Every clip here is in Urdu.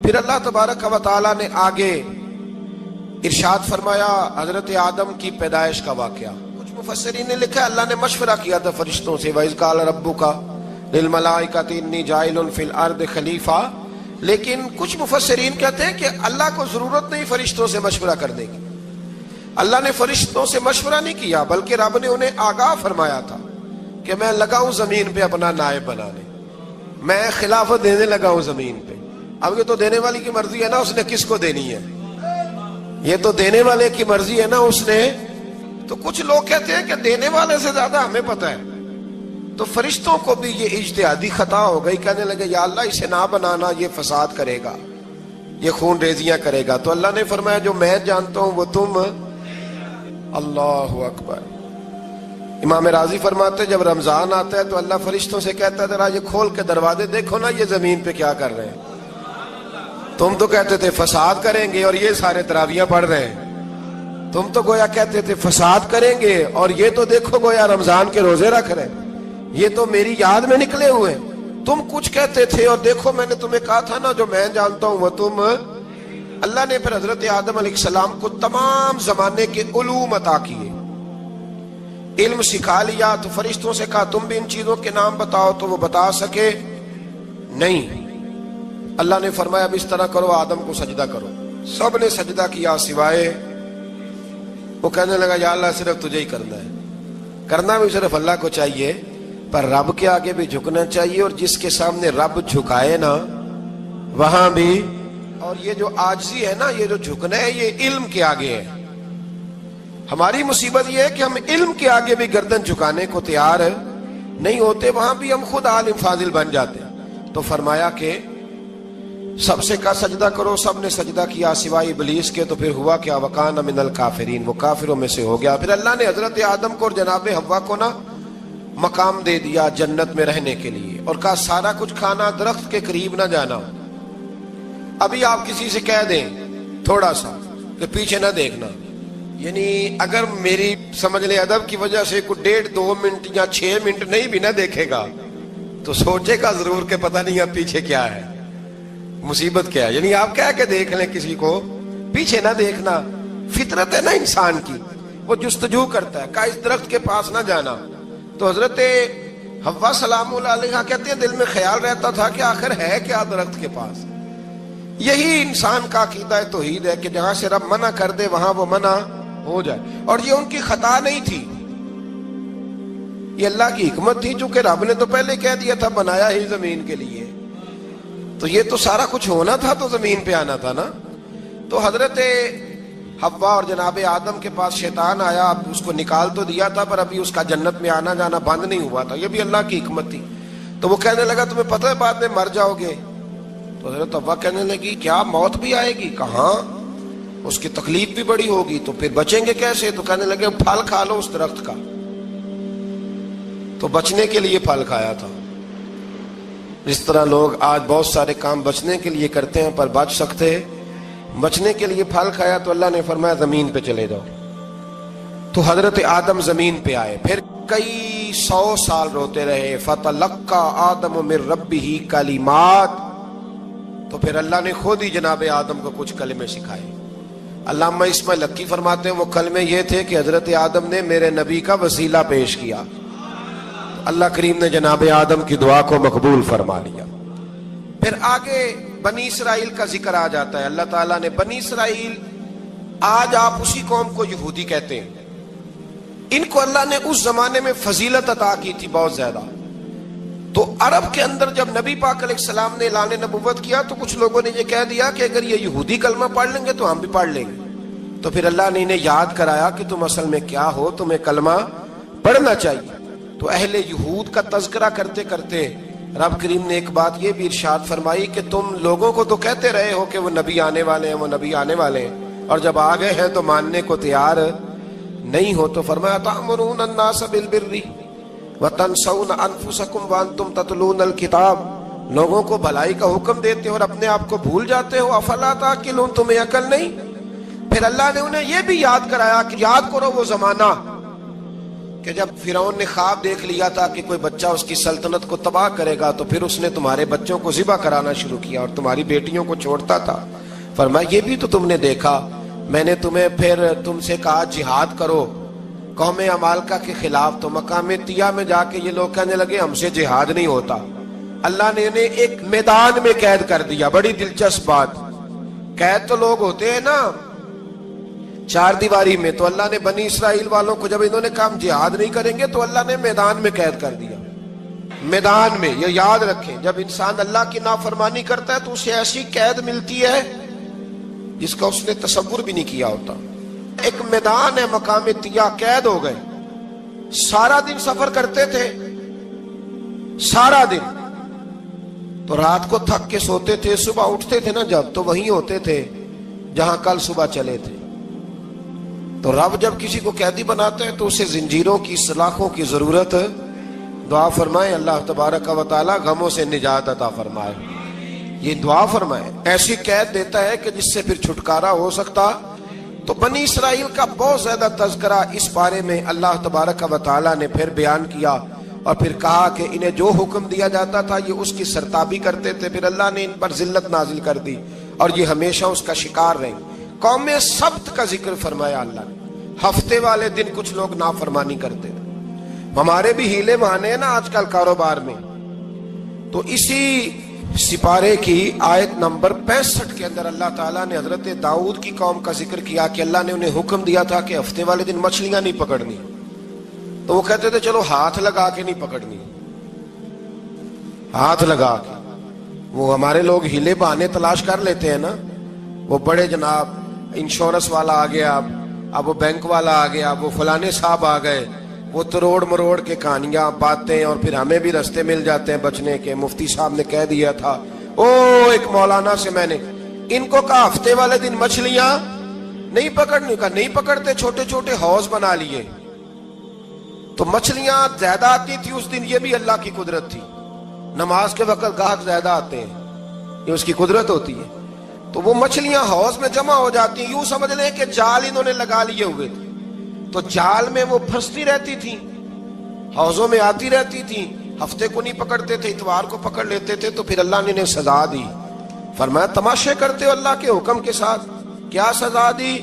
پھر اللہ تبارک و تعالی نے آگے ارشاد فرمایا حضرت آدم کی پیدائش کا واقعہ. کچھ مفسرین نے لکھا اللہ نے مشورہ کیا تھا فرشتوں سے وَإِذْ قَالَ رَبُّكَ لِلْمَلَائِكَةِ إِنِّي جَاعِلٌ فِي الْأَرْضِ خَلِيفَةً. لیکن کچھ مفسرین کہتے ہیں کہ اللہ کو ضرورت نہیں فرشتوں سے مشورہ کرنے کی. اللہ نے فرشتوں سے مشورہ نہیں کیا بلکہ رب نے انہیں آگاہ فرمایا تھا کہ میں لگا ہوں زمین پہ اپنا نائب بنانے, میں خلافت دینے لگا ہوں زمین پہ. اب یہ تو دینے والی کی مرضی ہے نا اس نے کس کو دینی ہے, یہ تو دینے والے کی مرضی ہے نا اس نے. تو کچھ لوگ کہتے ہیں کہ دینے والے سے زیادہ ہمیں پتہ ہے. تو فرشتوں کو بھی یہ اجتہادی خطا ہو گئی, کہنے لگے یا اللہ اسے نہ بنانا, یہ فساد کرے گا, یہ خون ریزیاں کرے گا. تو اللہ نے فرمایا جو میں جانتا ہوں وہ تم. اللہ اکبر. امام راضی فرماتے جب رمضان آتا ہے تو اللہ فرشتوں سے کہتا ہے ذرا یہ کھول کے دروازے دیکھو نا یہ زمین پہ کیا کر رہے ہیں. تم تو کہتے تھے فساد کریں گے اور یہ سارے تراویحاں پڑھ رہے ہیں. تم تو گویا کہتے تھے فساد کریں گے اور یہ تو دیکھو گویا رمضان کے روزے رکھ رہے ہیں, یہ تو میری یاد میں نکلے ہوئے ہیں. تم کچھ کہتے تھے اور دیکھو میں نے تمہیں کہا تھا نا جو میں جانتا ہوں وہ تم. اللہ نے پھر حضرت آدم علیہ السلام کو تمام زمانے کے علوم عطا کیے, علم سکھا لیا. تو فرشتوں سے کہا تم بھی ان چیزوں کے نام بتاؤ, تو وہ بتا سکے نہیں. اللہ نے فرمایا اب اس طرح کرو آدم کو سجدہ کرو. سب نے سجدہ کیا سوائے وہ. کہنے لگا یا اللہ صرف تجھے ہی کرنا ہے, کرنا بھی صرف اللہ کو چاہیے پر رب کے آگے بھی جھکنا چاہیے, اور جس کے سامنے رب جھکائے نا وہاں بھی. اور یہ جو عاجزی ہے نا, یہ جو جھکنا ہے یہ علم کے آگے ہے. ہماری مصیبت یہ ہے کہ ہم علم کے آگے بھی گردن جھکانے کو تیار نہیں ہوتے, وہاں بھی ہم خود عالم فاضل بن جاتے ہیں. تو فرمایا کہ سب سے کہا سجدہ کرو, سب نے سجدہ کیا سوائے ابلیس کے. تو پھر ہوا کیا وَكَانَ مِنَ الْكَافِرِينَ, وہ کافروں میں سے ہو گیا. پھر اللہ نے حضرت آدم کو اور جناب حوا کو نا مقام دے دیا جنت میں رہنے کے لیے, اور کہا سارا کچھ کھانا, درخت کے قریب نہ جانا. ابھی آپ کسی سے کہہ دیں تھوڑا سا کہ پیچھے نہ دیکھنا, یعنی اگر میری سمجھ لیں ادب کی وجہ سے کوئی 1.5-2 منٹ یا 6 منٹ نہیں بھی نہ دیکھے گا تو سوچے گا ضرور کہ پتہ نہیں اب پیچھے کیا ہے, مصیبت کیا ہے. یعنی آپ کہہ کے دیکھ لیں کسی کو پیچھے نہ دیکھنا, فطرت ہے نا انسان کی, وہ جستجو کرتا ہے کہ اس درخت کے پاس نہ جانا. تو حضرت حوا سلام اللہ علیہ کہتے ہیں دل میں خیال رہتا تھا کہ آخر ہے کیا درخت کے پاس. یہی انسان کا عقیدہ توحید ہے کہ جہاں سے رب منع کر دے وہاں وہ منع ہو جائے. اور یہ ان کی خطا نہیں تھی, یہ اللہ کی حکمت تھی, چونکہ رب نے تو پہلے کہہ دیا تھا بنایا ہی زمین کے لیے, تو یہ تو سارا کچھ ہونا تھا تو زمین پہ آنا تھا نا. تو حضرت حوا اور جناب آدم کے پاس شیطان آیا, اب اس کو نکال تو دیا تھا پر ابھی اس کا جنت میں آنا جانا بند نہیں ہوا تھا, یہ بھی اللہ کی حکمت تھی. تو وہ کہنے لگا تمہیں پتہ ہے بعد میں مر جاؤ گے. تو حضرت حوا کہنے لگی کیا موت بھی آئے گی؟ کہاں, اس کی تکلیف بھی بڑی ہوگی, تو پھر بچیں گے کیسے؟ تو کہنے لگے پھل کھا لو اس درخت کا. تو بچنے کے لیے پھل کھایا تھا. جس طرح لوگ آج بہت سارے کام بچنے کے لیے کرتے ہیں پر بچ سکتے, بچنے کے لیے پھل کھایا. تو اللہ نے فرمایا زمین پہ چلے جاؤ. تو حضرت آدم زمین پہ آئے, پھر کئی 100 سال روتے رہے. فَتَلَقَّى آدَمُ مِن رَبِّهِ کَلِمَاتٍ, تو پھر اللہ نے خود ہی جناب آدم کو کچھ کلمے سکھائے. علامہ اسماعیل حقی فرماتے ہیں وہ کلمے یہ تھے کہ حضرت آدم نے میرے نبی کا وسیلہ پیش کیا, اللہ کریم نے جناب آدم کی دعا کو مقبول فرما لیا. پھر آگے بنی اسرائیل کا ذکر آ جاتا ہے. اللہ تعالیٰ نے بنی اسرائیل, آج آپ اسی قوم کو یہودی کہتے ہیں, ان کو اللہ نے اس زمانے میں فضیلت عطا کی تھی بہت زیادہ. تو عرب کے اندر جب نبی پاک علیہ السلام نے اعلان نبوت کیا تو کچھ لوگوں نے یہ کہہ دیا کہ اگر یہ یہودی کلمہ پڑھ لیں گے تو ہم بھی پڑھ لیں گے. تو پھر اللہ نے انہیں یاد کرایا کہ تم اصل میں کیا ہو, تمہیں کلمہ پڑھنا چاہیے. تو اہل یہود کا تذکرہ کرتے کرتے رب کریم نے ایک بات یہ بھی ارشاد فرمائی کہ تم لوگوں کو تو کہتے رہے ہو کہ وہ نبی آنے والے ہیں, وہ نبی آنے والے ہیں, اور جب آ گئے ہیں تو ماننے کو تیار نہیں ہو. تو فرمایا تأمرون الناس بالبر وَتَنْسَوْنَ أَنفُسَكُمْ وَأَنْتُمْ تَتْلُونَ الْكِتَابَ, لوگوں کو بھلائی کا حکم دیتے ہو اور اپنے آپ کو بھول جاتے ہو. أَفَلَا تَعْقِلُونَ, تمہیں عقل نہیں؟ پھر اللہ نے انہیں یہ بھی یاد کرایا کہ یاد کرو وہ زمانہ کہ جب فرعون نے خواب دیکھ لیا تھا کہ کوئی بچہ اس کی سلطنت کو تباہ کرے گا تو پھر اس نے تمہارے بچوں کو ذبح کرانا شروع کیا اور تمہاری بیٹیوں کو چھوڑتا تھا. فرمایا یہ بھی تو تم نے دیکھا, میں نے تمہیں پھر تم سے کہا جہاد کرو قوم عمالقہ کے خلاف, تو مقام طیہ میں جا کے یہ لوگ کہنے لگے ہم سے جہاد نہیں ہوتا. اللہ نے انہیں ایک میدان میں قید کر دیا. بڑی دلچسپ بات, قید تو لوگ ہوتے ہیں نا چار دیواری میں, تو اللہ نے بنی اسرائیل والوں کو جب انہوں نے کہا ہم جہاد نہیں کریں گے تو اللہ نے میدان میں قید کر دیا. میدان میں, یہ یاد رکھیں, جب انسان اللہ کی نافرمانی کرتا ہے تو اسے ایسی قید ملتی ہے جس کا اس نے تصور بھی نہیں کیا ہوتا. ایک میدان ہے مقام طیہ, قید ہو گئے. سارا دن سفر کرتے تھے, سارا دن, تو رات کو تھک کے سوتے تھے, صبح اٹھتے تھے نا جب, تو وہیں ہوتے تھے جہاں کل صبح چلے تھے. تو رب جب کسی کو قیدی بناتے ہیں تو اسے زنجیروں کی سلاخوں کی ضرورت. دعا فرمائے اللہ تبارک و تعالی غموں سے نجات عطا فرمائے. یہ دعا فرمائے, ایسی قید دیتا ہے کہ جس سے پھر چھٹکارا ہو سکتا. تو بنی اسرائیل کا بہت زیادہ تذکرہ اس بارے میں اللہ تبارک و تعالی نے پھر بیان کیا, اور پھر کہا کہ انہیں جو حکم دیا جاتا تھا یہ اس کی سرتابی کرتے تھے. پھر اللہ نے ان پر ذلت نازل کر دی اور یہ ہمیشہ اس کا شکار رہے. قوم سبت کا ذکر فرمایا اللہ نے. ہفتے والے دن کچھ لوگ نافرمانی کرتے تھے. ہمارے بھی ہیلے بہانے ہیں نا آج کل کاروبار میں. تو اسی سپارے کی آیت نمبر 65 کے اندر اللہ تعالیٰ نے حضرت داؤد کی قوم کا ذکر کیا کہ اللہ نے انہیں حکم دیا تھا کہ ہفتے والے دن مچھلیاں نہیں پکڑنی. تو وہ کہتے تھے چلو ہاتھ لگا کے نہیں پکڑنی, ہاتھ لگا کے. وہ ہمارے لوگ ہیلے بہانے تلاش کر لیتے ہیں نا. وہ بڑے جناب انشورنس والا آ گیا, اب وہ بینک والا آ گیا, وہ فلانے صاحب آ گئے, وہ تروڑ مروڑ کے کہانیاں باتیں, اور پھر ہمیں بھی رستے مل جاتے ہیں بچنے کے. مفتی صاحب نے کہہ دیا تھا, ایک مولانا سے میں نے ان کو کہا ہفتے والے دن مچھلیاں نہیں پکڑنے کا. نہیں پکڑتے, چھوٹے چھوٹے حوض بنا لیے. تو مچھلیاں زیادہ آتی تھی اس دن, یہ بھی اللہ کی قدرت تھی. نماز کے وقت گاہک زیادہ آتے ہیں, یہ اس کی قدرت ہوتی ہے. تو وہ مچھلیاں حوض میں جمع ہو جاتی ہیں. یوں سمجھ لیں کہ جال انہوں نے لگا لیے ہوئے تھے, تو جال میں وہ پھنستی رہتی تھی, حوضوں میں آتی رہتی تھی. ہفتے کو نہیں پکڑتے تھے, اتوار کو پکڑ لیتے تھے. تو پھر اللہ نے انہیں سزا دی. فرمایا تماشے کرتے ہو اللہ کے حکم کے ساتھ. کیا سزا دی؟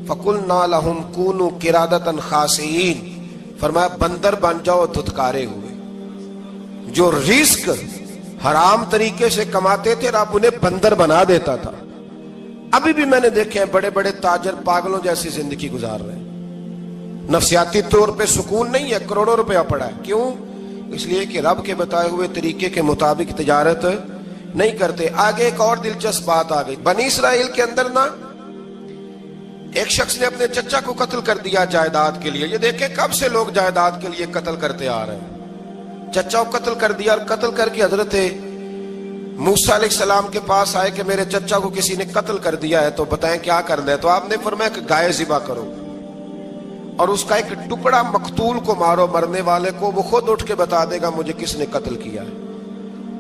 فَقُلْنَا لَهُمْ كُونُوا قِرَادَةً خَاسِئِينَ. فرمایا بندر بن جاؤ دھتکارے ہوئے. جو رزق حرام طریقے سے کماتے تھے رب انہیں بندر بنا دیتا تھا. ابھی بھی میں نے دیکھے ہیں بڑے بڑے تاجر پاگلوں جیسی زندگی گزار رہے ہیں. نفسیاتی طور پہ سکون نہیں ہے, کروڑوں روپیہ پڑا ہے. کیوں؟ اس لیے کہ رب کے بتائے ہوئے طریقے کے مطابق تجارت نہیں کرتے. آگے ایک اور دلچسپ بات آ گئی. بنی اسرائیل کے اندر نا ایک شخص نے اپنے چچا کو قتل کر دیا جائیداد کے لیے. یہ دیکھیں کب سے لوگ جائیداد کے لیے قتل کرتے آ رہے ہیں. چچا کو قتل کر دیا, اور قتل کر کے حضرت موسیٰ علیہ السلام کے پاس آئے کہ میرے چچا کو کسی نے قتل کر دیا ہے, تو بتائیں کیا کرنا ہے. تو آپ نے فرمایا کہ گائے ذبح کرو, اور اس کا ایک ٹکڑا مقتول کو مارو, مرنے والے کو. وہ خود اٹھ کے بتا دے گا مجھے کس نے قتل کیا ہے.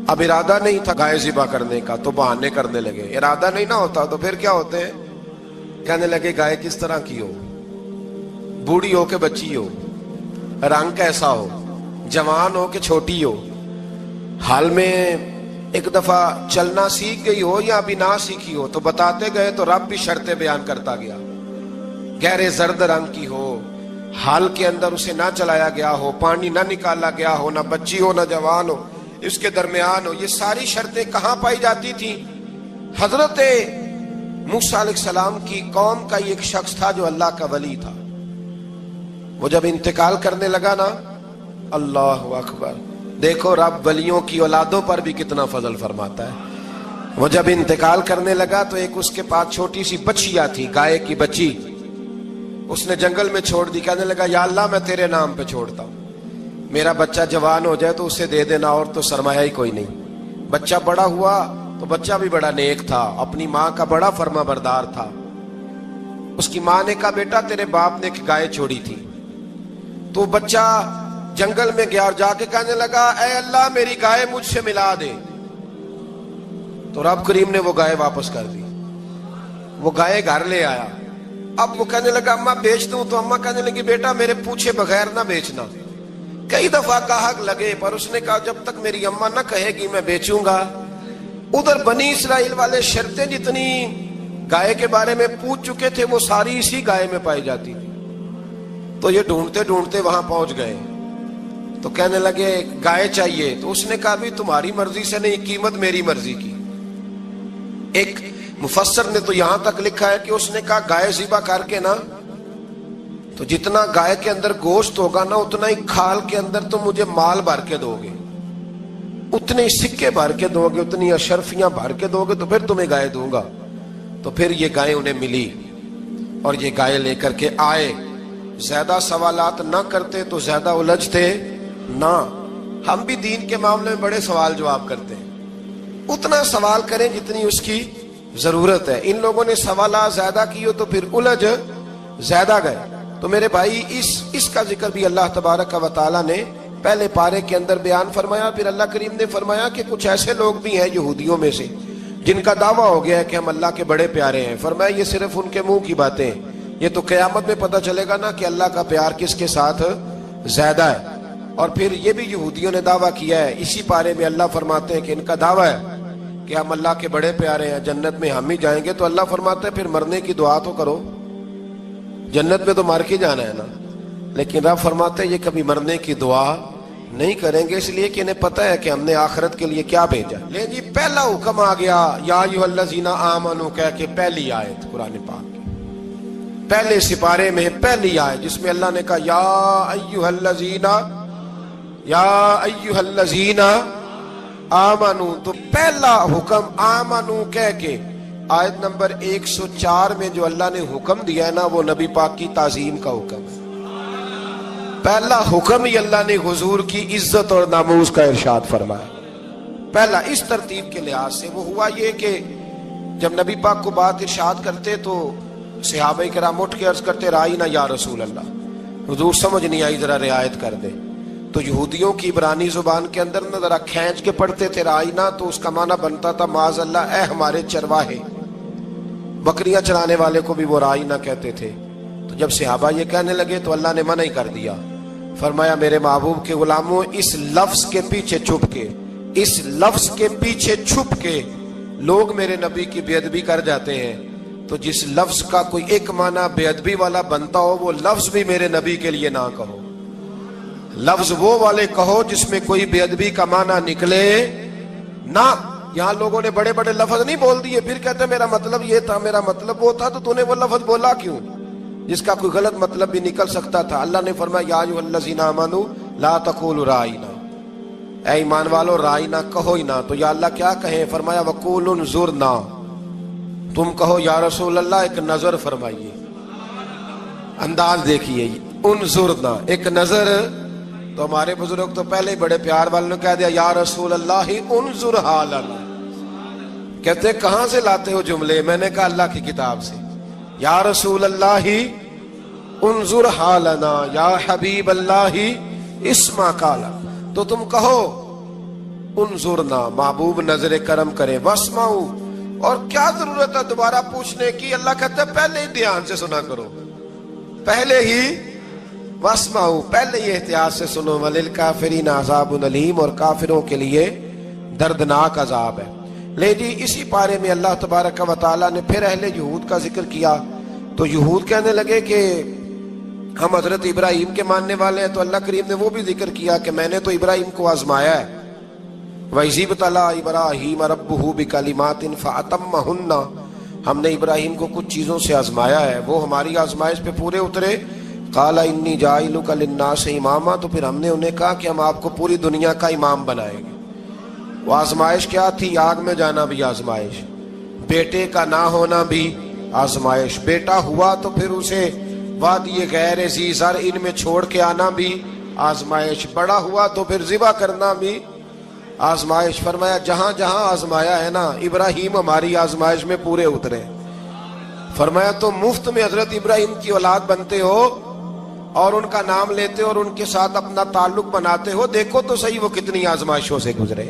اب ارادہ نہیں تھا گائے ذبح کرنے کا, تو بہانے کرنے لگے. ارادہ نہیں نہ ہوتا تو پھر کیا ہوتے ہیں, کہنے لگے گائے کس طرح کی ہو, بوڑھی ہو کہ بچی ہو, رنگ کیسا ہو, جوان ہو کہ چھوٹی ہو, حال میں ایک دفعہ چلنا سیکھ گئی ہو یا ابھی نہ سیکھی ہو. تو بتاتے گئے تو رب بھی شرطیں بیان کرتا گیا. گہرے زرد رنگ کی ہو, حال کے اندر اسے نہ چلایا گیا ہو, پانی نہ نکالا گیا ہو, نہ بچی ہو نہ جوان ہو, اس کے درمیان ہو. یہ ساری شرطیں کہاں پائی جاتی تھی؟ حضرت موسیٰ علیہ السلام کی قوم کا ایک شخص تھا جو اللہ کا ولی تھا. وہ جب انتقال کرنے لگا نا, اللہ اکبر, دیکھو رب ولیوں کی اولادوں پر بھی کتنا فضل فرماتا ہے. وہ جب انتقال کرنے لگا تو ایک اس کے پاس چھوٹی سی بچیا تھی, گائے کی بچی. اس نے جنگل میں چھوڑ دی. کہنے لگا یا اللہ میں تیرے نام پہ چھوڑتا ہوں, میرا بچہ جوان ہو جائے تو اسے دے دینا, اور تو سرمایہ ہی کوئی نہیں. بچہ بڑا ہوا تو بچہ بھی بڑا نیک تھا, اپنی ماں کا بڑا فرما بردار تھا. اس کی ماں نے کہا بیٹا تیرے باپ نے ایک گائے چھوڑی تھی. تو بچہ جنگل میں گیا اور جا کے کہنے لگا اے اللہ میری گائے مجھ سے ملا دے. تو رب کریم نے وہ گائے واپس کر دی. وہ گائے گھر لے آیا, اب وہ کہنے لگا اما بیچ دوں، تو اما کہنے لگی بیٹا میرے پوچھے بغیر نہ بیچنا۔ کئی دفعہ گاہک لگے پر اس نے کہا جب تک میری اما نہ کہے گی میں بیچوں گا۔ ادھر بنی اسرائیل والے شرطیں جتنی گائے کے بارے میں پوچھ چکے تھے وہ ساری اسی گائے میں پائی جاتی تھی، تو یہ ڈھونڈتے ڈھونڈتے وہاں پہنچ گئے، تو کہنے لگے گائے چاہیے، تو اس نے کہا بھی تمہاری مرضی سے نہیں، قیمت میری مرضی کی۔ ایک مفسر نے تو یہاں تک لکھا ہے کہ اس نے کہا گائے ذبح کر کے نا، تو جتنا گائے کے اندر گوشت ہوگا نا اتنا ہی کھال کے اندر تم مجھے مال بھر کے دو گے، اتنے سکے بھر کے دو گے، اتنی اشرفیاں بھر کے دو گے تو پھر تمہیں گائے دوں گا۔ تو پھر یہ گائے انہیں ملی اور یہ گائے لے کر کے آئے۔ زیادہ سوالات نہ کرتے تو زیادہ الجھتے نہ۔ ہم بھی دین کے معاملے میں بڑے سوال جواب کرتے ہیں، اتنا سوال کریں جتنی اس کی ضرورت ہے۔ ان لوگوں نے سوالات زیادہ کیے تو پھر الجھ زیادہ گئے۔ تو میرے بھائی اس کا ذکر بھی اللہ تبارک و تعالیٰ نے پہلے پارے کے اندر بیان فرمایا۔ پھر اللہ کریم نے فرمایا کہ کچھ ایسے لوگ بھی ہیں یہودیوں میں سے جن کا دعویٰ ہو گیا ہے کہ ہم اللہ کے بڑے پیارے ہیں۔ فرمایا یہ صرف ان کے منہ کی باتیں ہیں، یہ تو قیامت میں پتہ چلے گا نا کہ اللہ کا پیار کس کے ساتھ زیادہ ہے۔ اور پھر یہ بھی یہودیوں نے دعویٰ کیا ہے، اسی پارے میں اللہ فرماتے ہیں کہ ان کا دعویٰ ہے کہ ہم اللہ کے بڑے پیارے ہیں، جنت میں ہم ہی جائیں گے۔ تو اللہ فرماتے ہیں پھر مرنے کی دعا تو کرو، جنت میں تو مر کے جانا ہے نا۔ لیکن رب فرماتے ہیں یہ کبھی مرنے کی دعا نہیں کریں گے، اس لیے کہ انہیں پتہ ہے کہ ہم نے آخرت کے لیے کیا بھیجا۔ لے جی پہلا حکم آ گیا یا ایھا الذین آمنوا کہہ کے، پہلی آیت قرآن پاک کی پہلے سپارے میں پہلی آیت جس میں اللہ نے کہا یا ایھا الذین آمنوا، تو پہلا حکم آمنوا کہہ کے آیت نمبر 104 میں جو اللہ نے حکم دیا ہے نا وہ نبی پاک کی تعظیم کا حکم ہے۔ پہلا حکم ہی اللہ نے حضور کی عزت اور ناموس کا ارشاد فرمایا۔ پہلا اس ترتیب کے لحاظ سے وہ ہوا یہ کہ جب نبی پاک کو بات ارشاد کرتے تو صحابہ کرام اٹھ کے عرض کرتے رائینا یا رسول اللہ، حضور سمجھ نہیں آئی ذرا رعایت کر دے۔ تو یہودیوں کی عبرانی زبان کے اندر نہ ذرا کھینچ کے پڑھتے تھے رائینا، تو اس کا معنی بنتا تھا معاذ اللہ اے ہمارے چرواہے، بکریاں چرانے والے کو بھی وہ رائینا کہتے تھے۔ تو جب صحابہ یہ کہنے لگے تو اللہ نے منع ہی کر دیا، فرمایا میرے محبوب کے غلاموں اس لفظ کے پیچھے چھپ کے، اس لفظ کے پیچھے چھپ کے لوگ میرے نبی کی بے ادبی کر جاتے ہیں، تو جس لفظ کا کوئی ایک معنی بے ادبی والا بنتا ہو وہ لفظ بھی میرے نبی کے لیے نہ کہو، لفظ وہ والے کہو جس میں کوئی بے ادبی کا معنی نکلے نہ۔ یہاں لوگوں نے بڑے بڑے لفظ نہیں بول دیے پھر کہتے میرا مطلب یہ تھا، میرا مطلب وہ تھا، تو تو نے وہ لفظ بولا کیوں جس کا کوئی غلط مطلب بھی نکل سکتا تھا۔ اللہ نے فرمایا یا ایھا الذین آمنوا لا تقولوا رائینا، اے ایمان والو رائینا کہو ہی نہ۔ تو یا اللہ کیا کہیں؟ فرمایا وقولوا انظرنا، تم کہو یا رسول اللہ ایک نظر فرمائیے، انداز دیکھیے، انظرنا ایک نظر۔ تو ہمارے بزرگ تو پہلے ہی بڑے پیار والوں نے کہہ دیا یا رسول اللہ انظر حالنا، کہتے کہاں سے لاتے ہو جملے؟ میں نے کہا اللہ کی کتاب سے، یا رسول اللہ انظر حالنا یا حبیب اللہ اسمع قالا، تو تم کہو انظرنا محبوب نظر کرم کرے، واسمعوا، اور کیا ضرورت ہے دوبارہ پوچھنے کی؟ اللہ کہتا ہے پہلے ہی دھیان سے سنا کرو، پہلے ہی واسمعوا، پہلے ہی احتیاط سے سنو، وللکافرین عذاب علیم، اور کافروں کے لیے دردناک عذاب ہے۔ لے جی اسی پارے میں اللہ تبارک و تعالیٰ نے پھر اہل یہود کا ذکر کیا، تو یہود کہنے لگے کہ ہم حضرت ابراہیم کے ماننے والے ہیں، تو اللہ کریم نے وہ بھی ذکر کیا کہ میں نے تو ابراہیم کو آزمایا ہے، وَإِذِ ابْتَلَىٰ إِبْرَاهِيمَ رَبُّهُ بِكَلِمَاتٍ فَأَتَمَّهُنَّ، ہم نے ابراہیم کو کچھ چیزوں سے آزمایا ہے، وہ ہماری آزمائش پہ پورے اترے۔ قَالَ إِنِّي جَاعِلُكَ لِلنَّاسِ إِمَامًا، تو پھر ہم نے انہیں کہا کہ ہم آپ کو پوری دنیا کا امام بنائیں گے۔ وہ آزمائش کیا تھی؟ آگ میں جانا بھی آزمائش، بیٹے کا نہ ہونا بھی آزمائش، بیٹا ہوا تو پھر اسے وادی غیر ذی زرع ان میں چھوڑ کے آنا بھی آزمائش، بڑا ہوا تو پھر ذبح کرنا بھی آزمائش۔ فرمایا جہاں جہاں آزمایا ہے نا ابراہیم ہماری آزمائش میں پورے اترے۔ فرمایا تو مفت میں حضرت ابراہیم کی اولاد بنتے ہو اور ان کا نام لیتے ہو اور ان کے ساتھ اپنا تعلق بناتے ہو، دیکھو تو صحیح وہ کتنی آزمائشوں سے گزرے۔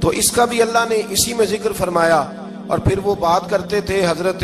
تو اس کا بھی اللہ نے اسی میں ذکر فرمایا۔ اور پھر وہ بات کرتے تھے حضرت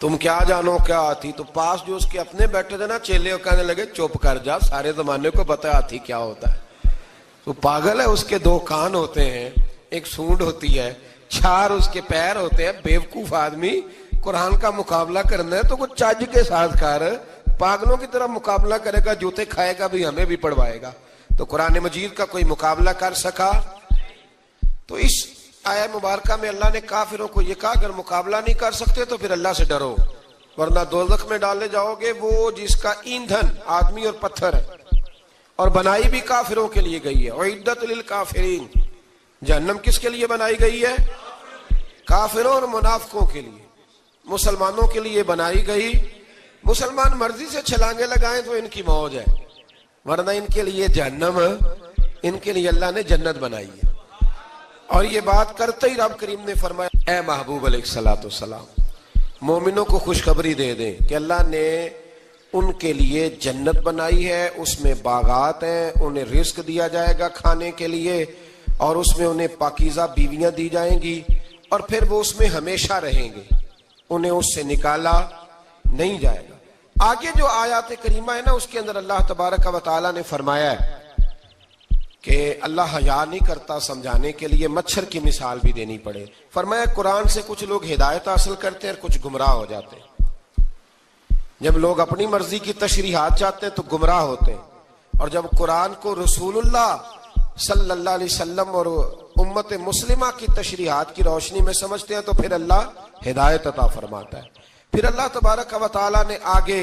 تم کیا جانو کیا ہاتھی؟ تو پاس جو اس کے اپنے بیٹھے تھے نا چیلے، وہ کہنے لگے چپ کر جا، سارے زمانے کو پتہ ہے ہاتھی کیا ہوتا ہے. وہ پاگل ہے، اس کے 2 کان ہوتے ہیں، ایک سونڈ ہوتی ہے، 4 اس کے پیر ہوتے ہیں. بیوقوف آدمی، قرآن کا مقابلہ کرنا ہے تو کچھ چج کے ساتھ کر. پاگلوں کی طرح مقابلہ کرے گا، جوتے کھائے گا بھی، ہمیں بھی پڑھوائے گا. تو قرآن مجید کا کوئی مقابلہ کر سکا؟ تو اس آیہ مبارکہ میں اللہ نے کافروں کو یہ کہا اگر مقابلہ نہیں کر سکتے تو پھر اللہ سے ڈرو، ورنہ دوزخ میں ڈالے جاؤ گے، وہ جس کا ایندھن آدمی اور پتھر ہے، اور بنائی بھی کافروں کے لیے گئی ہے. اعدت للکافرین، جہنم کس کے لیے بنائی گئی ہے؟ کافروں اور منافقوں کے لیے. مسلمانوں کے لیے بنائی گئی. مسلمان مرضی سے چھلانگے لگائیں تو ان کی موج ہے، ورنہ ان کے لیے جہنم، ان کے لیے اللہ نے جنت بنائی ہے. اور یہ بات کرتے ہی رب کریم نے فرمایا اے محبوب علیہ الصلوۃ والسلام، مومنوں کو خوشخبری دے دیں کہ اللہ نے ان کے لیے جنت بنائی ہے، اس میں باغات ہیں، انہیں رزق دیا جائے گا کھانے کے لیے، اور اس میں انہیں پاکیزہ بیویاں دی جائیں گی، اور پھر وہ اس میں ہمیشہ رہیں گے، انہیں اس سے نکالا نہیں جائے گا. آگے جو آیات کریمہ ہے نا، اس کے اندر اللہ تبارک و تعالیٰ نے فرمایا ہے کہ اللہ حیا نہیں کرتا سمجھانے کے لیے، مچھر کی مثال بھی دینی پڑے. فرمایا قرآن سے کچھ لوگ ہدایت حاصل کرتے ہیں اور کچھ گمراہ ہو جاتے ہیں. جب لوگ اپنی مرضی کی تشریحات چاہتے ہیں تو گمراہ ہوتے ہیں، اور جب قرآن کو رسول اللہ صلی اللہ علیہ وسلم اور امت مسلمہ کی تشریحات کی روشنی میں سمجھتے ہیں تو پھر اللہ ہدایت عطا فرماتا ہے. پھر اللہ تبارک و تعالیٰ نے آگے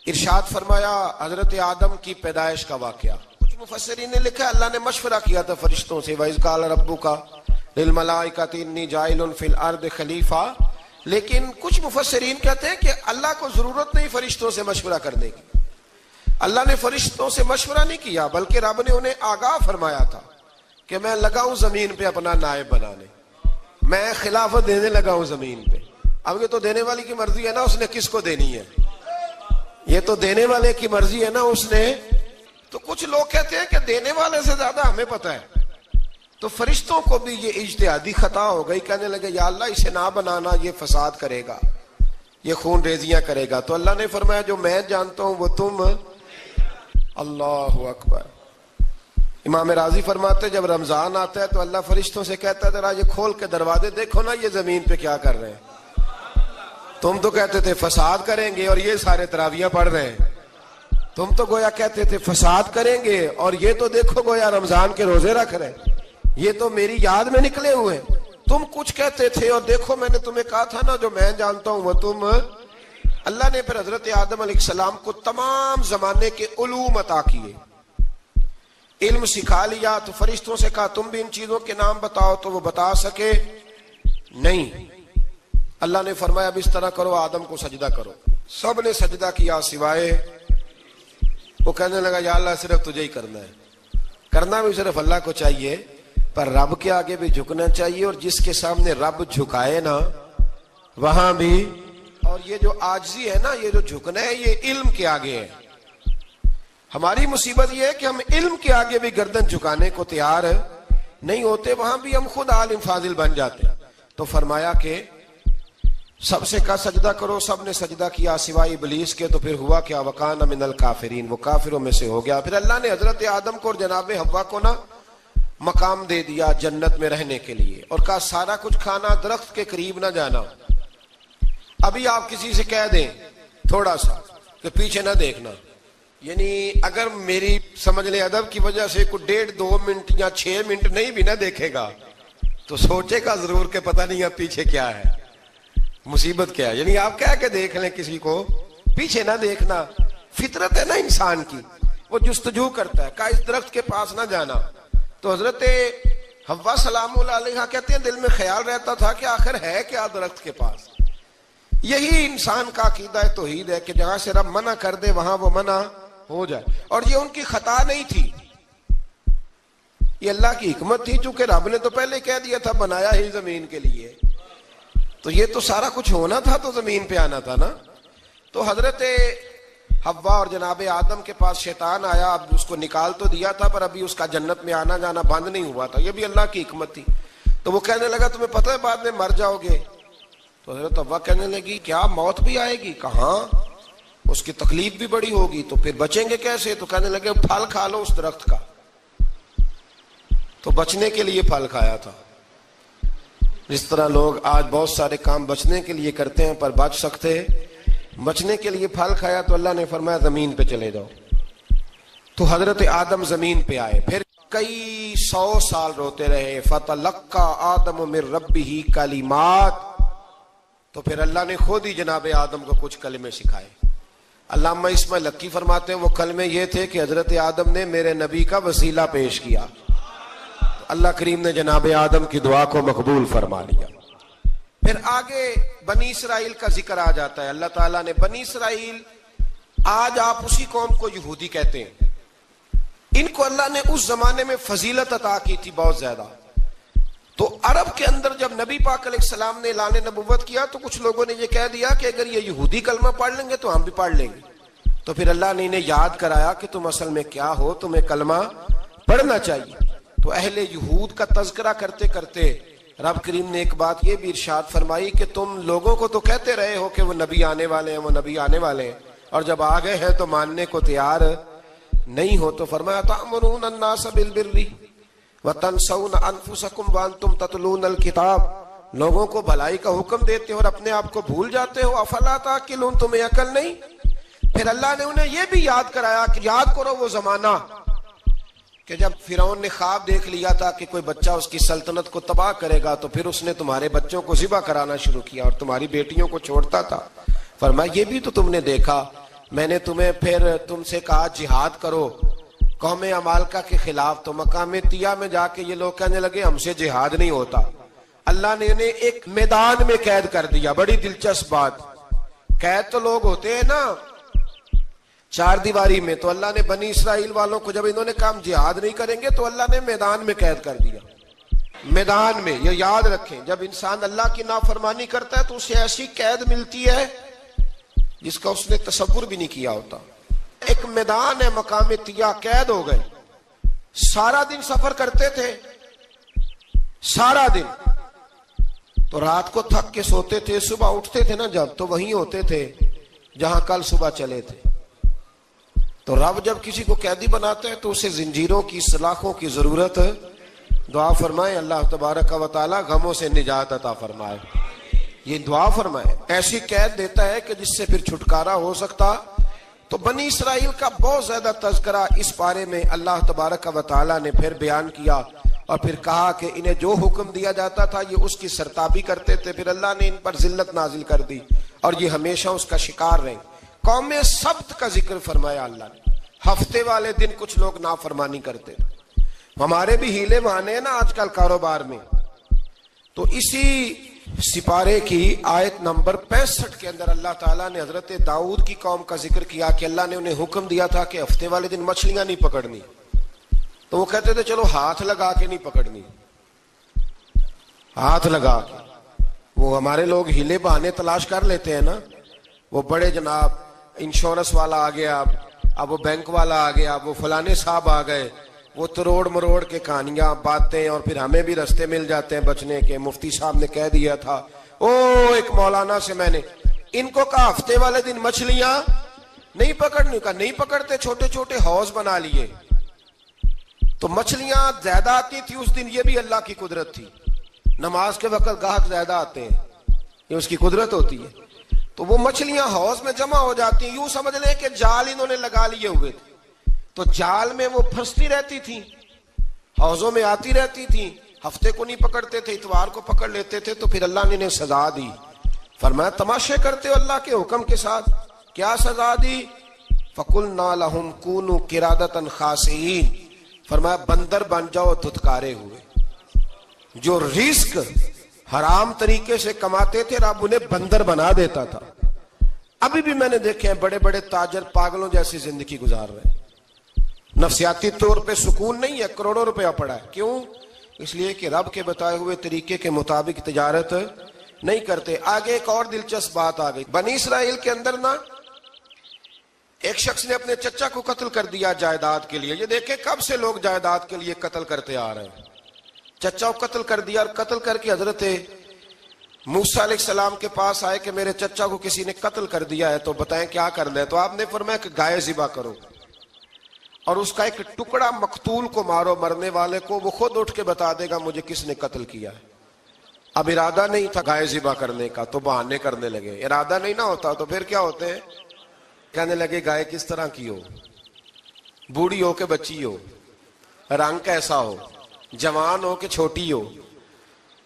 ارشاد فرمایا حضرت آدم کی پیدائش کا واقعہ. کچھ مفسرین نے لکھا اللہ نے مشورہ کیا تھا فرشتوں سے، وَإِذْ قَالَ رَبُّكَ لِلْمَلَائِكَةِ إِنِّي جَاعِلٌ فِي الْأَرْضِ خَلِيفَةً. لیکن کچھ مفسرین کہتے ہیں کہ اللہ کو ضرورت نہیں فرشتوں سے مشورہ کرنے کی. اللہ نے فرشتوں سے مشورہ نہیں کیا، بلکہ رب نے انہیں آگاہ فرمایا تھا کہ میں لگا ہوں زمین پہ اپنا نائب بنانے، میں خلافت دینے لگا ہوں زمین پہ. اب یہ تو دینے والی کی مرضی ہے نا، اس نے کس کو دینی ہے، یہ تو دینے والے کی مرضی ہے نا اس نے. تو کچھ لوگ کہتے ہیں کہ دینے والے سے زیادہ ہمیں پتہ ہے. تو فرشتوں کو بھی یہ اجتہادی خطا ہو گئی، کہنے لگے یا اللہ اسے نہ بنانا، یہ فساد کرے گا، یہ خون ریزیاں کرے گا. تو اللہ نے فرمایا جو میں جانتا ہوں وہ تم. اللہ اکبر. امام راضی فرماتے جب رمضان آتا ہے تو اللہ فرشتوں سے کہتا ہے ذرا یہ کھول کے دروازے دیکھو نا یہ زمین پہ کیا کر رہے ہیں. تم تو کہتے تھے فساد کریں گے اور یہ سارے تراویحیں پڑھ رہے ہیں. تم تو گویا کہتے تھے فساد کریں گے اور یہ تو دیکھو گویا رمضان کے روزے رکھ رہے ہیں، یہ تو میری یاد میں نکلے ہوئے ہیں. تم کچھ کہتے تھے اور دیکھو میں نے تمہیں کہا تھا نا جو میں جانتا ہوں وہ تم. اللہ نے پھر حضرت آدم علیہ السلام کو تمام زمانے کے علوم عطا کیے، علم سکھا لیا. تو فرشتوں سے کہا تم بھی ان چیزوں کے نام بتاؤ، تو وہ بتا سکے نہیں. اللہ نے فرمایا اب اس طرح کرو آدم کو سجدہ کرو. سب نے سجدہ کیا سوائے وہ. کہنے لگا یا اللہ صرف تجھے ہی کرنا ہے. کرنا بھی صرف اللہ کو چاہیے، پر رب کے آگے بھی جھکنا چاہیے، اور جس کے سامنے رب جھکائے نا وہاں بھی. اور یہ جو عاجزی ہے نا، یہ جو جھکنا ہے، یہ علم کے آگے ہے. ہماری مصیبت یہ ہے کہ ہم علم کے آگے بھی گردن جھکانے کو تیار نہیں ہوتے، وہاں بھی ہم خود عالم فاضل بن جاتے. تو فرمایا کہ سب سے کہا سجدہ کرو، سب نے سجدہ کیا سوائے ابلیس کے. تو پھر ہوا کیا وکان من الکافرین، وہ کافروں میں سے ہو گیا. پھر اللہ نے حضرت آدم کو اور جناب حوا کو نا مقام دے دیا جنت میں رہنے کے لیے، اور کہا سارا کچھ کھانا، درخت کے قریب نہ جانا. ابھی آپ کسی سے کہہ دیں تھوڑا سا کہ پیچھے نہ دیکھنا، یعنی اگر میری سمجھ لیں ادب کی وجہ سے کوئی 1.5-2 منٹ یا 6 منٹ نہیں بھی نہ دیکھے گا تو سوچے گا ضرور کہ پتہ نہیں اب پیچھے کیا ہے، مصیبت کیا ہے. یعنی آپ کہہ کے دیکھ لیں کسی کو، پیچھے نہ دیکھنا. فطرت ہے نا انسان کی، وہ جستجو کرتا ہے، کہا اس درخت کے پاس نہ جانا. تو حضرت حوا سلام اللہ علیہ کہتے ہیں دل میں خیال رہتا تھا کہ آخر ہے کیا درخت کے پاس. یہی انسان کا عقیدہ توحید ہے کہ جہاں سے رب منع کر دے وہاں وہ منع ہو جائے. اور یہ ان کی خطا نہیں تھی، یہ اللہ کی حکمت تھی، چونکہ رب نے تو پہلے کہہ دیا تھا بنایا ہی زمین کے لیے، تو یہ تو سارا کچھ ہونا تھا تو زمین پہ آنا تھا نا. تو حضرت حوا اور جناب آدم کے پاس شیطان آیا، اب اس کو نکال تو دیا تھا پر ابھی اس کا جنت میں آنا جانا بند نہیں ہوا تھا، یہ بھی اللہ کی حکمت تھی. تو وہ کہنے لگا تمہیں پتہ ہے بعد میں مر جاؤ گے. تو حضرت حوا کہنے لگی کیا موت بھی آئے گی؟ کہاں، اس کی تکلیف بھی بڑی ہوگی، تو پھر بچیں گے کیسے؟ تو کہنے لگے پھل کھا لو اس درخت کا. تو بچنے کے لیے پھل کھایا تھا. جس طرح لوگ آج بہت سارے کام بچنے کے لیے کرتے ہیں پر بچ سکتے، بچنے کے لیے پھل کھایا تو اللہ نے فرمایا زمین پہ چلے جاؤ. تو حضرت آدم زمین پہ آئے، پھر کئی 100 سال روتے رہے. فَتَلَقَّى آدَمُ مِن رَبِّهِ کَلِمَاتٍ، تو پھر اللہ نے خود ہی جناب آدم کو کچھ کلمے سکھائے. علامہ اسماعیل لکی فرماتے ہیں وہ کلمے یہ تھے کہ حضرت آدم نے میرے نبی کا وسیلہ پیش کیا، اللہ کریم نے جناب آدم کی دعا کو مقبول فرما لیا. پھر آگے بنی اسرائیل کا ذکر آ جاتا ہے. اللہ تعالیٰ نے بنی اسرائیل، آج آپ اسی قوم کو یہودی کہتے ہیں، ان کو اللہ نے اس زمانے میں فضیلت عطا کی تھی بہت زیادہ. تو عرب کے اندر جب نبی پاک علیہ السلام نے اعلان نبوت کیا تو کچھ لوگوں نے یہ کہہ دیا کہ اگر یہ یہودی کلمہ پڑھ لیں گے تو ہم بھی پڑھ لیں گے. تو پھر اللہ نے انہیں یاد کرایا کہ تم اصل میں کیا ہو، تمہیں کلمہ پڑھنا چاہیے. تو اہل یہود کا تذکرہ کرتے کرتے رب کریم نے ایک بات یہ بھی ارشاد فرمائی کہ تم لوگوں کو تو کہتے رہے ہو کہ وہ نبی آنے والے ہیں، وہ نبی آنے والے ہیں، اور جب آ گئے ہیں تو ماننے کو تیار نہیں ہو. تو فرمایا تأمرون الناس بالبر وتنسون انفسکم وانتم تتلون الکتاب، لوگوں کو بھلائی کا حکم دیتے ہو اور اپنے آپ کو بھول جاتے ہو. افلا تعقلون، تمہیں عقل نہیں؟ پھر اللہ نے انہیں یہ بھی یاد کرایا کہ یاد کرو وہ زمانہ کہ جب فرعون نے خواب دیکھ لیا تھا کہ کوئی بچہ اس کی سلطنت کو تباہ کرے گا، تو پھر اس نے تمہارے بچوں کو ذبح کرانا شروع کیا اور تمہاری بیٹیوں کو چھوڑتا تھا. فرمایا یہ بھی تو تم نے دیکھا، میں نے تمہیں پھر تم سے کہا جہاد کرو قوم عمالقہ کے خلاف، تو مقام طیہ میں جا کے یہ لوگ کہنے لگے ہم سے جہاد نہیں ہوتا. اللہ نے انہیں ایک میدان میں قید کر دیا. بڑی دلچسپ بات، قید تو لوگ ہوتے ہیں نا چار دیواری میں، تو اللہ نے بنی اسرائیل والوں کو جب انہوں نے کہا ہم جہاد نہیں کریں گے تو اللہ نے میدان میں قید کر دیا. میدان میں، یہ یاد رکھیں، جب انسان اللہ کی نافرمانی کرتا ہے تو اسے ایسی قید ملتی ہے جس کا اس نے تصور بھی نہیں کیا ہوتا. ایک میدان ہے مقام طیہ، قید ہو گئے، سارا دن سفر کرتے تھے، سارا دن، تو رات کو تھک کے سوتے تھے، صبح اٹھتے تھے نا جب، تو وہیں ہوتے تھے جہاں کل صبح چلے تھے. تو رب جب کسی کو قیدی بناتے ہیں تو اسے زنجیروں کی، سلاخوں کی ضرورت ہے. دعا فرمائے اللہ تبارک و تعالی غموں سے نجات عطا فرمائے. یہ دعا فرمائے، ایسی قید دیتا ہے کہ جس سے پھر چھٹکارا ہو سکتا. تو بنی اسرائیل کا بہت زیادہ تذکرہ اس پارے میں اللہ تبارک و تعالی نے پھر بیان کیا، اور پھر کہا کہ انہیں جو حکم دیا جاتا تھا یہ اس کی سرتابی کرتے تھے. پھر اللہ نے ان پر ذلت نازل کر دی اور یہ ہمیشہ اس کا شکار رہے. قوم سبت کا ذکر فرمایا اللہ نے. ہفتے والے دن کچھ لوگ نافرمانی کرتے، ہمارے بھی ہیلے بہانے ہیں نا آج کل کاروبار میں. تو اسی سپارے کی آیت نمبر 65 کے اندر اللہ تعالیٰ نے حضرت داؤد کی قوم کا ذکر کیا کہ اللہ نے انہیں حکم دیا تھا کہ ہفتے والے دن مچھلیاں نہیں پکڑنی. تو وہ کہتے تھے چلو ہاتھ لگا کے نہیں پکڑنی، ہاتھ لگا کے. وہ ہمارے لوگ ہیلے بہانے تلاش کر لیتے ہیں نا، وہ بڑے جناب انشورنس والا آ گیا، اب وہ بینک والا آ گیا، وہ فلانے صاحب آ گئے، وہ تروڑ مروڑ کے کہانیاں باتیں، اور پھر ہمیں بھی رستے مل جاتے ہیں بچنے کے. مفتی صاحب نے کہہ دیا تھا، ایک مولانا سے میں نے ان کو کہا ہفتے والے دن مچھلیاں نہیں پکڑنی، کہا نہیں پکڑتے، چھوٹے چھوٹے حوض بنا لیے. تو مچھلیاں زیادہ آتی تھی اس دن، یہ بھی اللہ کی قدرت تھی. نماز کے وقت گاہک زیادہ آتے ہیں، یہ اس کی قدرت ہوتی ہے. تو وہ مچھلیاں حوض میں جمع ہو جاتی ہیں. یوں سمجھ لیں کہ جال انہوں نے لگا لیے ہوئے تھے، تو جال میں وہ پھنستی رہتی تھی، حوضوں میں آتی رہتی تھی. ہفتے کو نہیں پکڑتے تھے، اتوار کو پکڑ لیتے تھے. تو پھر اللہ نے انہیں سزا دی. فرمایا تماشے کرتے ہو اللہ کے حکم کے ساتھ. کیا سزا دی؟ فَقُلْنَا لَهُمْ كُونُوا قِرَادَةً خَاسِئِينَ، فرمایا بندر بن جاؤ دھتکارے ہوئے. جو رزق حرام طریقے سے کماتے تھے رب انہیں بندر بنا دیتا تھا. ابھی بھی میں نے دیکھے ہیں بڑے بڑے تاجر پاگلوں جیسی زندگی گزار رہے ہیں. نفسیاتی طور پہ سکون نہیں ہے، کروڑوں روپیہ پڑا ہے. کیوں؟ اس لیے کہ رب کے بتائے ہوئے طریقے کے مطابق تجارت نہیں کرتے. آگے ایک اور دلچسپ بات آ گئی. بنی اسرائیل کے اندر نا ایک شخص نے اپنے چچا کو قتل کر دیا جائیداد کے لیے. یہ دیکھیں کب سے لوگ جائیداد کے لیے قتل کرتے آ رہے ہیں. چچا کو قتل کر دیا، اور قتل کر کے حضرت موسیٰ علیہ السلام کے پاس آئے کہ میرے چچا کو کسی نے قتل کر دیا ہے تو بتائیں کیا کرنا ہے. تو آپ نے فرمایا کہ گائے ذبح کرو اور اس کا ایک ٹکڑا مقتول کو مارو, مرنے والے کو, وہ خود اٹھ کے بتا دے گا مجھے کس نے قتل کیا ہے. اب ارادہ نہیں تھا گائے ذبح کرنے کا تو بہانے کرنے لگے. ارادہ نہیں نہ ہوتا تو پھر کیا ہوتے ہیں, کہنے لگے گائے کس طرح کی ہو, بوڑھی ہو کہ بچی ہو, رنگ کیسا ہو, جوان ہو کہ چھوٹی ہو,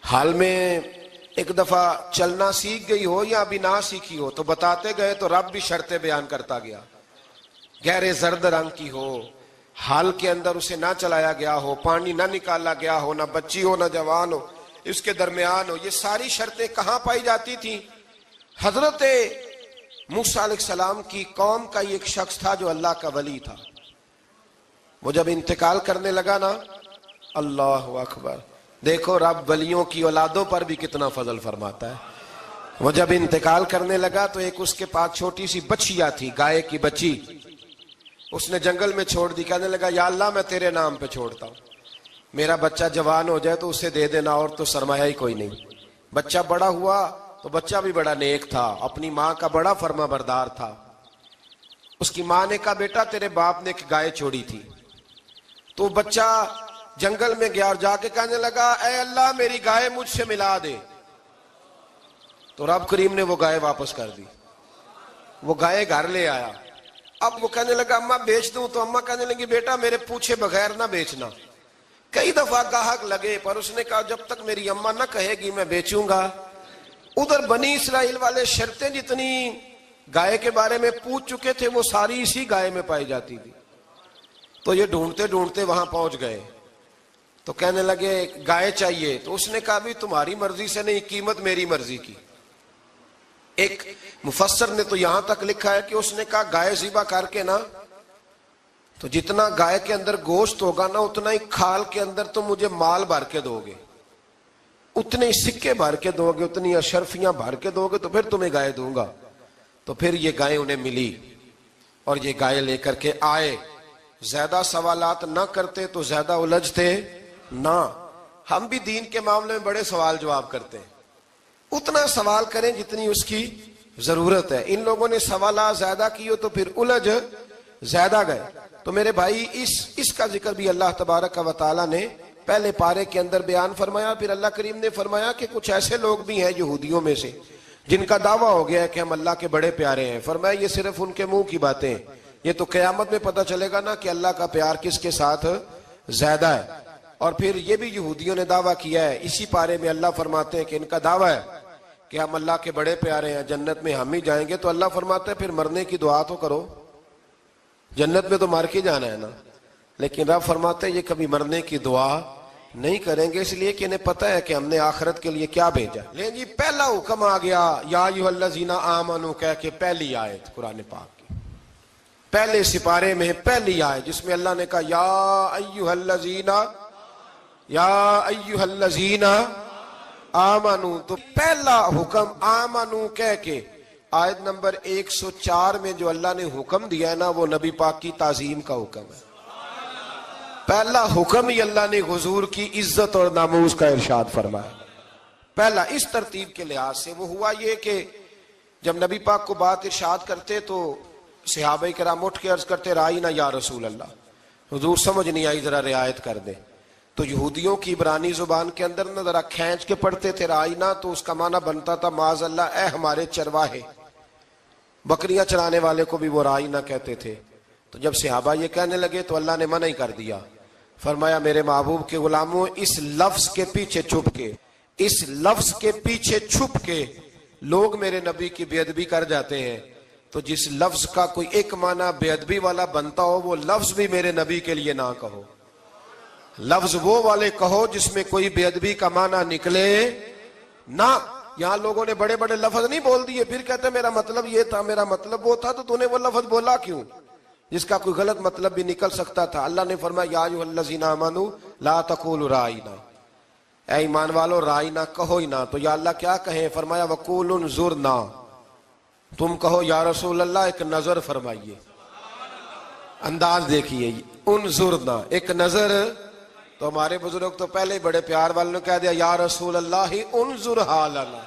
حال میں ایک دفعہ چلنا سیکھ گئی ہو یا ابھی نہ سیکھی ہو. تو بتاتے گئے تو رب بھی شرطیں بیان کرتا گیا. گہرے زرد رنگ کی ہو, حال کے اندر اسے نہ چلایا گیا ہو, پانی نہ نکالا گیا ہو, نہ بچی ہو نہ جوان ہو, اس کے درمیان ہو. یہ ساری شرطیں کہاں پائی جاتی تھیں؟ حضرت موسیٰ علیہ السلام کی قوم کا ایک شخص تھا جو اللہ کا ولی تھا. وہ جب انتقال کرنے لگا نا, اللہ اکبر, دیکھو رب ولیوں کی اولادوں پر بھی کتنا فضل فرماتا ہے. وہ جب انتقال کرنے لگا تو ایک اس کے پاس چھوٹی سی بچیا تھی, گائے کی بچی, اس نے جنگل میں چھوڑ دی. کہنے لگا یا اللہ میں تیرے نام پہ چھوڑتا ہوں, میرا بچہ جوان ہو جائے تو اسے دے دینا, اور تو سرمایہ ہی کوئی نہیں. بچہ بڑا ہوا تو بچہ بھی بڑا نیک تھا, اپنی ماں کا بڑا فرما بردار تھا. اس کی ماں نے کہا بیٹا تیرے باپ نے ایک گائے چھوڑی تھی. تو بچہ جنگل میں گیا اور جا کے کہنے لگا اے اللہ میری گائے مجھ سے ملا دے. تو رب کریم نے وہ گائے واپس کر دی. وہ گائے گھر لے آیا. اب وہ کہنے لگا اماں بیچ دوں, تو اماں کہنے لگی بیٹا میرے پوچھے بغیر نہ بیچنا. کئی دفعہ گاہک لگے پر اس نے کہا جب تک میری اماں نہ کہے گی میں بیچوں گا. ادھر بنی اسرائیل والے شرطیں جتنی گائے کے بارے میں پوچھ چکے تھے وہ ساری اسی گائے میں پائی جاتی تھی. تو یہ ڈھونڈتے ڈھونڈتے وہاں پہنچ گئے تو کہنے لگے گائے چاہیے. تو اس نے کہا بھی تمہاری مرضی سے نہیں, قیمت میری مرضی کی. ایک مفسر نے تو یہاں تک لکھا ہے کہ اس نے کہا گائے ذبح کر کے نا تو جتنا گائے کے اندر گوشت ہوگا نا اتنا ہی کھال کے اندر تم مجھے مال بھر کے دو گے, اتنے ہی سکے بھر کے دو گے, اتنی اشرفیاں بھر کے دو گے تو پھر تمہیں گائے دوں گا. تو پھر یہ گائے انہیں ملی اور یہ گائے لے کر کے آئے. زیادہ سوالات نہ کرتے تو زیادہ الجھتے نہ. ہم بھی دین کے معاملے میں بڑے سوال جواب کرتے ہیں, اتنا سوال کریں جتنی اس کی ضرورت ہے. ان لوگوں نے سوالات زیادہ کیے تو پھر الجھ زیادہ گئے. تو میرے بھائی اس کا ذکر بھی اللہ تبارک و تعالیٰ نے پہلے پارے کے اندر بیان فرمایا. پھر اللہ کریم نے فرمایا کہ کچھ ایسے لوگ بھی ہیں یہودیوں میں سے جن کا دعویٰ ہو گیا ہے کہ ہم اللہ کے بڑے پیارے ہیں. فرمایا یہ صرف ان کے منہ کی باتیں ہیں, یہ تو قیامت میں پتہ چلے گا نا کہ اللہ کا پیار کس کے ساتھ زیادہ ہے. اور پھر یہ بھی یہودیوں نے دعویٰ کیا ہے. اسی پارے میں اللہ فرماتے ہیں کہ ان کا دعویٰ ہے کہ ہم اللہ کے بڑے پیارے ہیں, جنت میں ہم ہی جائیں گے. تو اللہ فرماتے ہیں پھر مرنے کی دعا تو کرو, جنت میں تو مر کے جانا ہے نا. لیکن رب فرماتے ہیں یہ کبھی مرنے کی دعا نہیں کریں گے, اس لیے کہ انہیں پتہ ہے کہ ہم نے آخرت کے لیے کیا بھیجا. لیکن جی پہلا حکم آ گیا یا ایھا الذین آمنوا کہہ کے, پہلی آیت قرآن پاک کی پہلے سپارے میں پہلی آیت جس میں اللہ نے کہا یا ایھا الذین آمنو. تو پہلا حکم آمنو کہہ کے. آیت نمبر 104 میں جو اللہ نے حکم دیا ہے نا وہ نبی پاک کی تعظیم کا حکم ہے. پہلا حکم ہی اللہ نے حضور کی عزت اور ناموس کا ارشاد فرمایا. پہلا اس ترتیب کے لحاظ سے وہ ہوا یہ کہ جب نبی پاک کو بات ارشاد کرتے تو صحابہ کرام اٹھ کے عرض کرتے رائینا یا رسول اللہ, حضور سمجھ نہیں آئی ذرا رعایت کر دیں. تو یہودیوں کی عبرانی زبان کے اندر نہ ذرا کھینچ کے پڑھتے تھے رائینا, تو اس کا معنی بنتا تھا معاذ اللہ اے ہمارے چرواہے. بکریاں چرانے والے کو بھی وہ رائینا کہتے تھے. تو جب صحابہ یہ کہنے لگے تو اللہ نے منع ہی کر دیا. فرمایا میرے محبوب کے غلاموں اس لفظ کے پیچھے چھپ کے, اس لفظ کے پیچھے چھپ کے لوگ میرے نبی کی بے ادبی کر جاتے ہیں. تو جس لفظ کا کوئی ایک معنی بے ادبی والا بنتا ہو وہ لفظ بھی میرے نبی کے لیے نہ کہو. لفظ وہ والے کہو جس میں کوئی بے ادبی کا معنی نکلے نہ. یہاں لوگوں نے بڑے بڑے لفظ نہیں بول دیے پھر کہتے میرا مطلب یہ تھا میرا مطلب وہ تھا. تو نے وہ لفظ بولا کیوں جس کا کوئی غلط مطلب بھی نکل سکتا تھا. اللہ نے فرمایا یا ایھا الذین آمنوا لا تقولوا رائینا, اے ایمان والو رائینا کہو ہی نہ. تو یا اللہ کیا کہیں؟ فرمایا وقولوا انظرنا, تم کہو یا رسول اللہ ایک نظر فرمائیے. انداز دیکھیے, انظرنا ایک نظر. تو ہمارے بزرگ تو پہلے ہی بڑے پیار والوں نے کہہ دیا یا رسول اللہ انظر حالنا,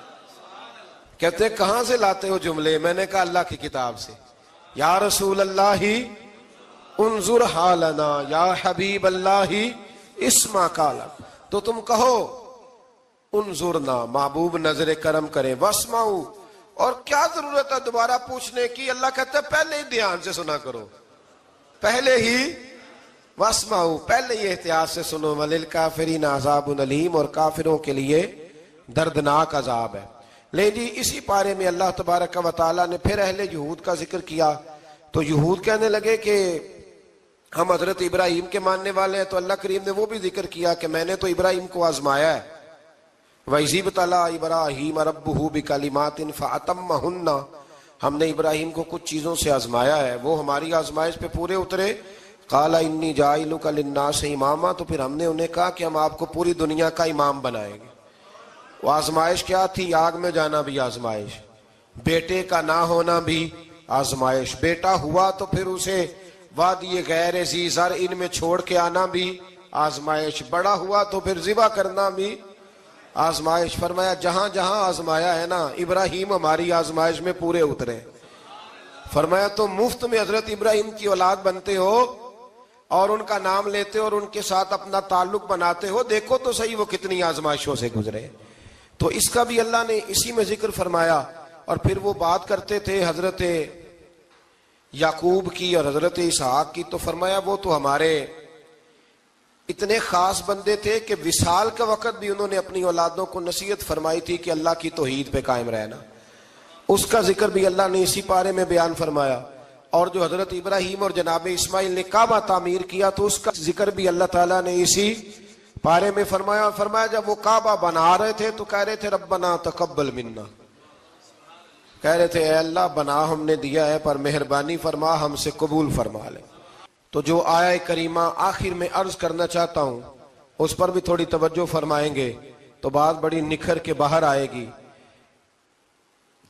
کہتے ہیں کہاں سے لاتے ہو جملے؟ میں نے کہا اللہ کی کتاب سے. یا رسول اللہ انظر حالنا، یا حبیب اللہ اسما قالا. تو تم کہو انظرنا، محبوب نظر کرم کریں، واسمعوا، اور کیا ضرورت ہے دوبارہ پوچھنے کی؟ اللہ کہتا ہے پہلے ہی دھیان سے سنا کرو، پہلے ہی واسمعوا، پہلے ہی احتیاط سے سنو. وللکافرین عذاب علیم، اور کافروں کے لیے دردناک عذاب ہے. لے جی اسی پارے میں اللہ تبارک و تعالیٰ نے پھر اہل یہود کا ذکر کیا. تو یہود کہنے لگے کہ ہم حضرت ابراہیم کے ماننے والے ہیں. تو اللہ کریم نے وہ بھی ذکر کیا کہ میں نے تو ابراہیم کو آزمایا ہے. وَإِذِ ابْتَلَىٰ إِبْرَاهِيمَ رَبُّهُ بِكَلِمَاتٍ فَأَتَمَّهُنَّ، ہم نے ابراہیم کو کچھ چیزوں سے آزمایا ہے، وہ ہماری آزمائش پہ پورے اترے. قَالَ إِنِّي جَاعِلُكَ لِلنَّاسِ إِمَامًا، تو پھر ہم نے انہیں کہا کہ ہم آپ کو پوری دنیا کا امام بنائیں گے. وہ آزمائش کیا تھی؟ آگ میں جانا بھی آزمائش، بیٹے کا نہ ہونا بھی آزمائش، بیٹا ہوا تو پھر اسے وادی غیر ذی زرع ان میں چھوڑ کے آنا بھی آزمائش، بڑا ہوا تو پھر ذبح کرنا بھی آزمائش. فرمایا جہاں جہاں آزمایا ہے نا، ابراہیم ہماری آزمائش میں پورے اترے. فرمایا تم مفت میں حضرت ابراہیم کی اولاد بنتے ہو اور ان کا نام لیتے ہو اور ان کے ساتھ اپنا تعلق بناتے ہو، دیکھو تو صحیح وہ کتنی آزمائشوں سے گزرے. تو اس کا بھی اللہ نے اسی میں ذکر فرمایا. اور پھر وہ بات کرتے تھے حضرت یعقوب کی اور حضرت اسحاق کی. تو فرمایا وہ تو ہمارے اتنے خاص بندے تھے کہ وصال کا وقت بھی انہوں نے اپنی اولادوں کو نصیحت فرمائی تھی کہ اللہ کی توحید پہ قائم رہنا. اس کا ذکر بھی اللہ نے اسی پارے میں بیان فرمایا. اور جو حضرت ابراہیم اور جناب اسماعیل نے کعبہ تعمیر کیا تو اس کا ذکر بھی اللہ تعالیٰ نے اسی پارے میں فرمایا. فرمایا جب وہ کعبہ بنا رہے تھے تو کہہ رہے تھے ربنا تقبل منا، کہہ رہے تھے اے اللہ بنا ہم نے دیا ہے پر مہربانی فرما ہم سے قبول فرما لے. تو جو آیہ کریمہ آخر میں عرض کرنا چاہتا ہوں اس پر بھی تھوڑی توجہ فرمائیں گے تو بات بڑی نکھر کے باہر آئے گی.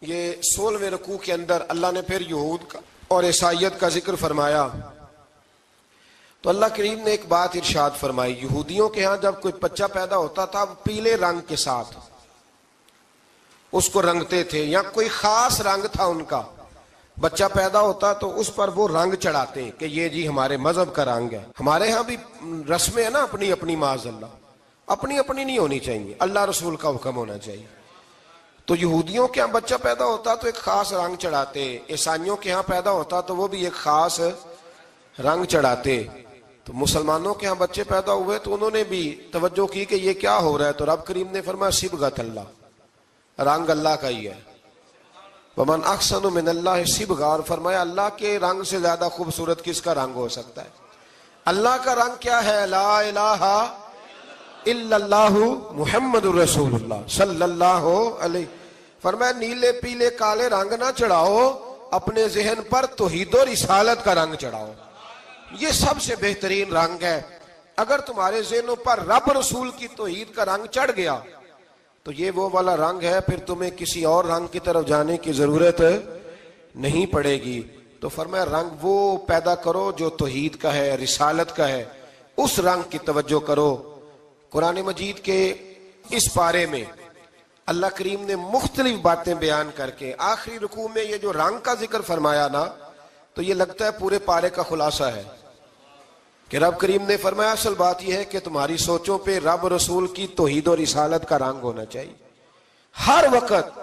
یہ 16ویں رکوع کے اندر اللہ نے پھر یہود کا اور عیسائیت کا ذکر فرمایا. تو اللہ کریم نے ایک بات ارشاد فرمائی، یہودیوں کے ہاں جب کوئی بچہ پیدا ہوتا تھا وہ پیلے رنگ کے ساتھ اس کو رنگتے تھے، یا کوئی خاص رنگ تھا ان کا. بچہ پیدا ہوتا تو اس پر وہ رنگ چڑھاتے کہ یہ جی ہمارے مذہب کا رنگ ہے. ہمارے ہاں بھی رسمیں ہیں نا اپنی اپنی، معاذ اللہ اپنی اپنی نہیں ہونی چاہیے، اللہ رسول کا حکم ہونا چاہیے. تو یہودیوں کے ہاں بچہ پیدا ہوتا تو ایک خاص رنگ چڑھاتے، عیسائیوں کے ہاں پیدا ہوتا تو وہ بھی ایک خاص رنگ چڑھاتے. تو مسلمانوں کے ہاں بچے پیدا ہوئے تو انہوں نے بھی توجہ کی کہ یہ کیا ہو رہا ہے. تو رب کریم نے فرمایا صبغۃ اللہ، رنگ اللہ کا ہی ہے. ومن احسن من اللہ صبغہ، اور فرمایا اللہ کے رنگ سے زیادہ خوبصورت کس کا رنگ ہو سکتا ہے؟ اللہ کا رنگ کیا ہے؟ لا الہ الا اللہ محمد الرسول اللہ صلی اللہ علیہ. فرمایا نیلے پیلے کالے رنگ نہ چڑھاؤ، اپنے ذہن پر توحید و رسالت کا رنگ چڑھاؤ. یہ سب سے بہترین رنگ ہے. اگر تمہارے ذہنوں پر رب رسول کی توحید کا رنگ چڑھ گیا تو یہ وہ والا رنگ ہے، پھر تمہیں کسی اور رنگ کی طرف جانے کی ضرورت نہیں پڑے گی. تو فرمایا رنگ وہ پیدا کرو جو توحید کا ہے، رسالت کا ہے، اس رنگ کی توجہ کرو. قرآن مجید کے اس پارے میں اللہ کریم نے مختلف باتیں بیان کر کے آخری رکوع میں یہ جو رنگ کا ذکر فرمایا نا، تو یہ لگتا ہے پورے پارے کا خلاصہ ہے کہ رب کریم نے فرمایا اصل بات یہ ہے کہ تمہاری سوچوں پہ رب رسول کی توحید و رسالت کا رنگ ہونا چاہیے. ہر وقت